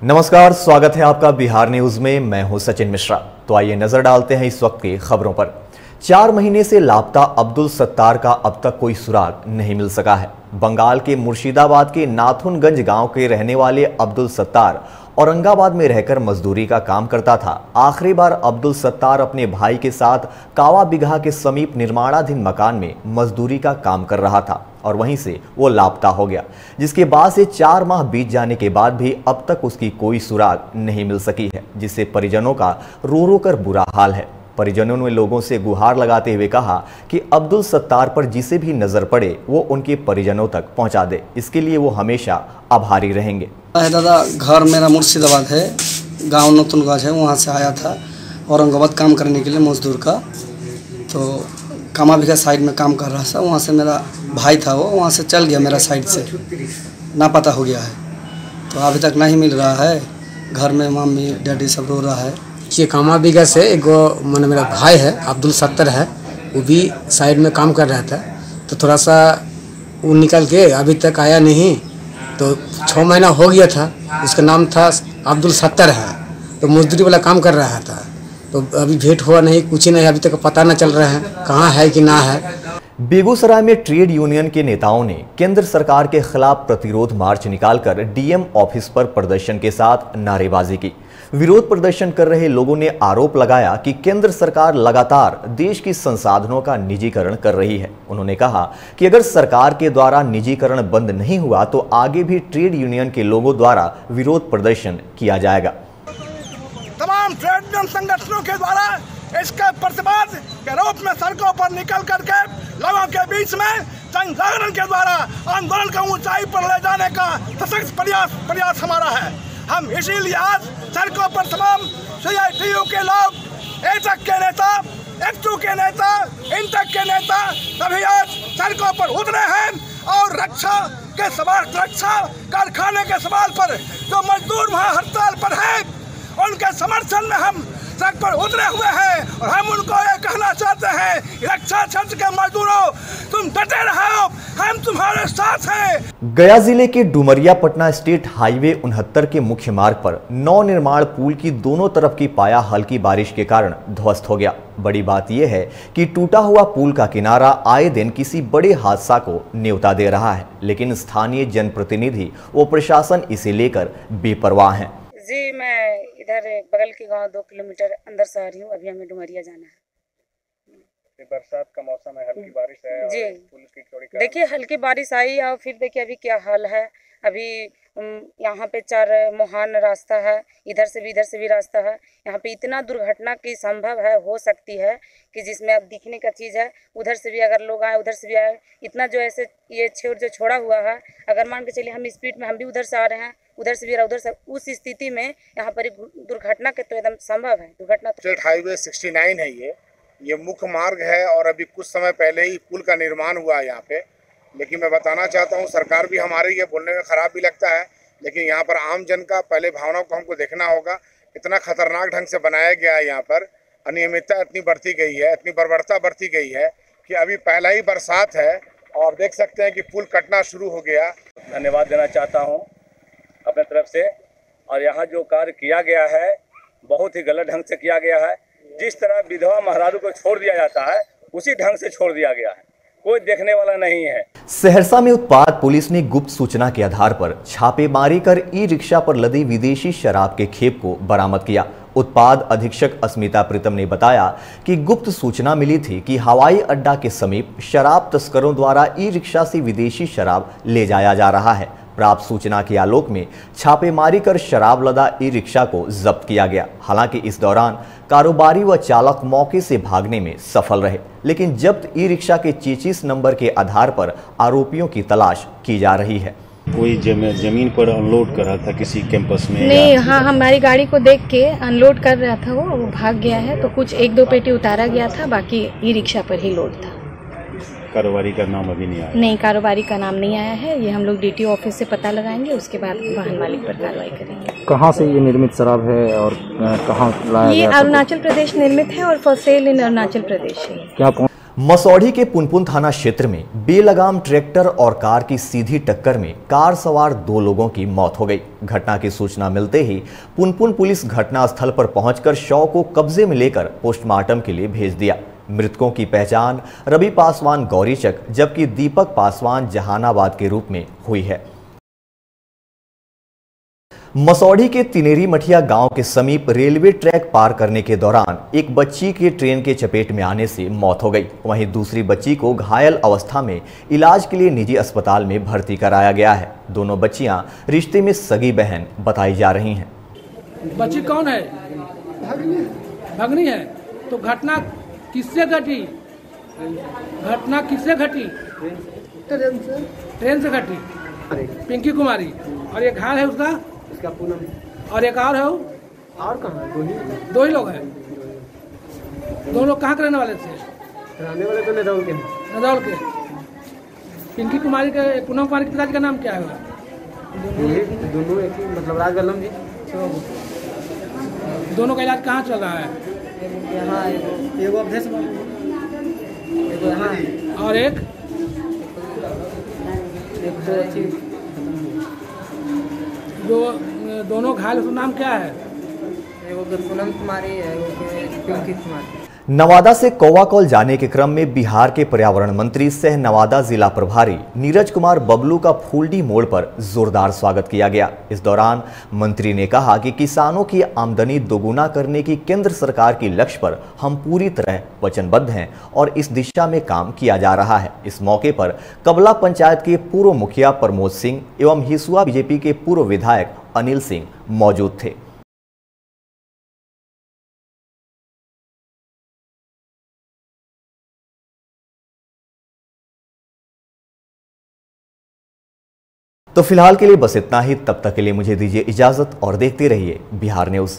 नमस्कार, स्वागत है आपका बिहार न्यूज में। मैं हूं सचिन मिश्रा। तो आइए नजर डालते हैं इस वक्त की खबरों पर। 4 महीने से लापता अब्दुल सत्तार का अब तक कोई सुराग नहीं मिल सका है। बंगाल के मुर्शिदाबाद के नाथुनगंज गांव के रहने वाले अब्दुल सत्तार औरंगाबाद में रहकर मजदूरी का काम करता था। आखिरी बार अब्दुल सत्तार अपने भाई के साथ कावा बिगहा के समीप निर्माणाधीन मकान में मजदूरी का काम कर रहा था और वहीं से वो लापता हो गया, जिसके बाद से 4 माह बीत जाने के बाद भी अब तक उसकी कोई सुराग नहीं मिल सकी है, जिससे परिजनों का रो रो कर बुरा हाल है। परिजनों ने लोगों से गुहार लगाते हुए कहा कि अब्दुल सत्तार पर जिसे भी नजर पड़े वो उनके परिजनों तक पहुंचा दे। इसके लिए वो हमेशा आभारी रहेंगे। दादा, घर मेरा मुर्शिदाबाद है, गांव नाथुनगंज है। वहाँ से आया था औरंगाबाद काम करने के लिए मजदूर का। तो कामा बिगहा साइड में काम कर रहा था। वहाँ से मेरा भाई था, वो वहाँ से चल गया, मेरा साइड से लापता हो गया है। तो अभी तक नहीं मिल रहा है। घर में मम्मी डैडी सब रो रहा है। ये कामा बिगहा से एक मैंने मेरा भाई है, अब्दुल सत्तार है, वो भी साइड में काम कर रहा था। तो थोड़ा सा वो निकल के अभी तक आया नहीं। तो 6 महीना हो गया था। उसका नाम था अब्दुल सत्तार है। तो मजदूरी वाला काम कर रहा था। तो अभी भेंट हुआ नहीं, कुछ ही नहीं, अभी तक पता न चल रहा है कहाँ है कि ना है। बेगूसराय में ट्रेड यूनियन के नेताओं ने केंद्र सरकार के खिलाफ प्रतिरोध मार्च निकालकर डीएम ऑफिस पर प्रदर्शन के साथ नारेबाजी की। विरोध प्रदर्शन कर रहे लोगों ने आरोप लगाया कि केंद्र सरकार लगातार देश की संसाधनों का निजीकरण कर रही है। उन्होंने कहा कि अगर सरकार के द्वारा निजीकरण बंद नहीं हुआ तो आगे भी ट्रेड यूनियन के लोगों द्वारा विरोध प्रदर्शन किया जाएगा। तमाम ट्रेड यूनियन संगठनों के द्वारा इसके प्रतिवाद के रूप में सड़कों पर निकल करके लोगों के बीच में जन जागरण के द्वारा आंदोलन को ऊंचाई पर ले जाने का सशक्त प्रयास हमारा है। हम इसीलिए आज सड़कों पर तमाम CITU के लोग, एटक के नेता, एक्टू के नेता, इंटक के नेता सभी आज सड़कों पर उतरे हैं और रक्षा कारखाने के सवाल पर जो मजदूर वहाँ हड़ताल पर है उनके समर्थन में हम सड़क पर उतरे हुए हैं। और हम उनको ये कहना चाहते हैं, रक्षा क्षेत्र के मजदूरों, तुम डटे रहो, हम तुम्हारे साथ हैं। गया जिले के डुमरिया पटना स्टेट हाईवे 69 के मुख्य मार्ग पर नवनिर्माण पुल की दोनों तरफ की पाया हल्की बारिश के कारण ध्वस्त हो गया। बड़ी बात यह है कि टूटा हुआ पुल का किनारा आए दिन किसी बड़े हादसा को न्योता दे रहा है, लेकिन स्थानीय जनप्रतिनिधि व प्रशासन इसे लेकर बेपरवाह हैं। जी, मैं इधर बगल के गांव 2 किलोमीटर अंदर से आ रही हूँ। अभी हमें डुमरिया जाना है। बरसात का मौसम है, हल्की बारिश है जी। और पुल की चौड़ी देखिए, हल्की बारिश आई और फिर देखिए अभी क्या हाल है। अभी यहाँ पे 4 मुहान रास्ता है, इधर से भी रास्ता है। यहाँ पे इतना दुर्घटना की संभव है, हो सकती है कि जिसमें अब दिखने का चीज़ है। उधर से भी अगर लोग आए, उधर से भी आए, इतना जो ऐसे ये जो छोड़ा हुआ है, अगर मान के चलिए हम स्पीड में हम भी उधर से आ रहे हैं, उधर से भी उधर से, उस स्थिति में यहाँ पर दुर्घटना के तो एकदम संभव है। दुर्घटना स्टेट हाईवे 69 है। ये मुख्य मार्ग है और अभी कुछ समय पहले ही पुल का निर्माण हुआ है यहाँ पे। लेकिन मैं बताना चाहता हूँ, सरकार भी हमारे ये बोलने में ख़राब भी लगता है, लेकिन यहाँ पर आम जन का पहले भावनाओं को हमको देखना होगा। इतना खतरनाक ढंग से बनाया गया है, यहाँ पर अनियमितता इतनी बढ़ती गई है, इतनी बर्बरता बढ़ती गई है कि अभी पहला ही बरसात है और देख सकते हैं कि पुल कटना शुरू हो गया। धन्यवाद देना चाहता हूँ अपने तरफ से। और यहाँ जो कार्य किया गया है बहुत ही गलत ढंग से किया गया है। जिस तरह विधवा महाराजों को छोड़ दिया जाता है उसी ढंग से छोड़ दिया गया है, कोई देखने वाला नहीं है। सहरसा में उत्पाद पुलिस ने गुप्त सूचना के आधार पर छापेमारी कर ई-रिक्शा पर लदी विदेशी शराब के खेप को बरामद किया। उत्पाद अधीक्षक अस्मिता प्रीतम ने बताया कि गुप्त सूचना मिली थी कि हवाई अड्डा के समीप शराब तस्करों द्वारा ई-रिक्शा से विदेशी शराब ले जाया जा रहा है। प्राप्त सूचना के आलोक में छापेमारी कर शराब लदा ई-रिक्शा को जब्त किया गया। हालांकि इस दौरान कारोबारी व चालक मौके से भागने में सफल रहे, लेकिन जब्त ई-रिक्शा के 33 नंबर के आधार पर आरोपियों की तलाश की जा रही है। कोई जमीन पर अनलोड कर रहा था किसी कैंपस में? नहीं, हाँ, हमारी गाड़ी को देख के अनलोड कर रहा था, वो भाग गया है। तो कुछ 1-2 पेटी उतारा गया था, बाकी ई-रिक्शा पर ही लोड था। कारोबारी का नाम अभी नहीं आया? नहीं, कारोबारी का नाम नहीं आया है। ये हम लोग DTO ऑफिस से पता लगाएंगे, उसके बाद वाहन मालिक पर कार्रवाई करेंगे। कहाँ से ये निर्मित शराब है और कहाँ लाया ये गया? अरुणाचल प्रदेश निर्मित है और फॉर सेल इन अरुणाचल प्रदेश है। क्या मसौढ़ी के पुनपुन थाना क्षेत्र में बेलगाम ट्रैक्टर और कार की सीधी टक्कर में कार सवार 2 लोगों की मौत हो गई। घटना की सूचना मिलते ही पुनपुन पुलिस घटनास्थल पर पहुंचकर शव को कब्जे में लेकर पोस्टमार्टम के लिए भेज दिया। मृतकों की पहचान रवि पासवान गौरीचक जबकि दीपक पासवान जहानाबाद के रूप में हुई है। मसौढ़ी के तिनेरी मठिया गांव के समीप रेलवे ट्रैक पार करने के दौरान एक बच्ची के ट्रेन के चपेट में आने से मौत हो गई। वहीं दूसरी बच्ची को घायल अवस्था में इलाज के लिए निजी अस्पताल में भर्ती कराया गया है। दोनों बच्चियां रिश्ते में सगी बहन बताई जा रही हैं। बच्ची कौन है? भगनी है। तो घटना किससे घटी? घटना किससे घटी? ट्रेन से घटी। पिंकी कुमारी। और ये घायल है उसका पूनम। और एक और है? और कहाँ? 2 ही लोग हैं। 2 लोग कहाँ के रहने वाले थे? रहने वाले तो नदौल के। नदौल के। पिंकी कुमारी के पूनम कुमारी के पिताजी का नाम क्या है? दोनों एक ही, मतलब राज वल्लभ जी। दोनों का इलाज कहाँ चल रहा है? यहाँ एगो अभ्यस और एक दोनों घायल का नाम क्या है? पूनम कुमारी है, पिंकी कुमारी। नवादा से कौवा कॉल जाने के क्रम में बिहार के पर्यावरण मंत्री सह नवादा जिला प्रभारी नीरज कुमार बबलू का फूलडी मोड़ पर जोरदार स्वागत किया गया। इस दौरान मंत्री ने कहा कि किसानों की आमदनी दोगुना करने की केंद्र सरकार की लक्ष्य पर हम पूरी तरह वचनबद्ध हैं और इस दिशा में काम किया जा रहा है। इस मौके पर कबला पंचायत के पूर्व मुखिया प्रमोद सिंह एवं हिसुआ बीजेपी के पूर्व विधायक अनिल सिंह मौजूद थे। तो फिलहाल के लिए बस इतना ही। तब तक के लिए मुझे दीजिए इजाजत और देखते रहिए बिहार न्यूज़।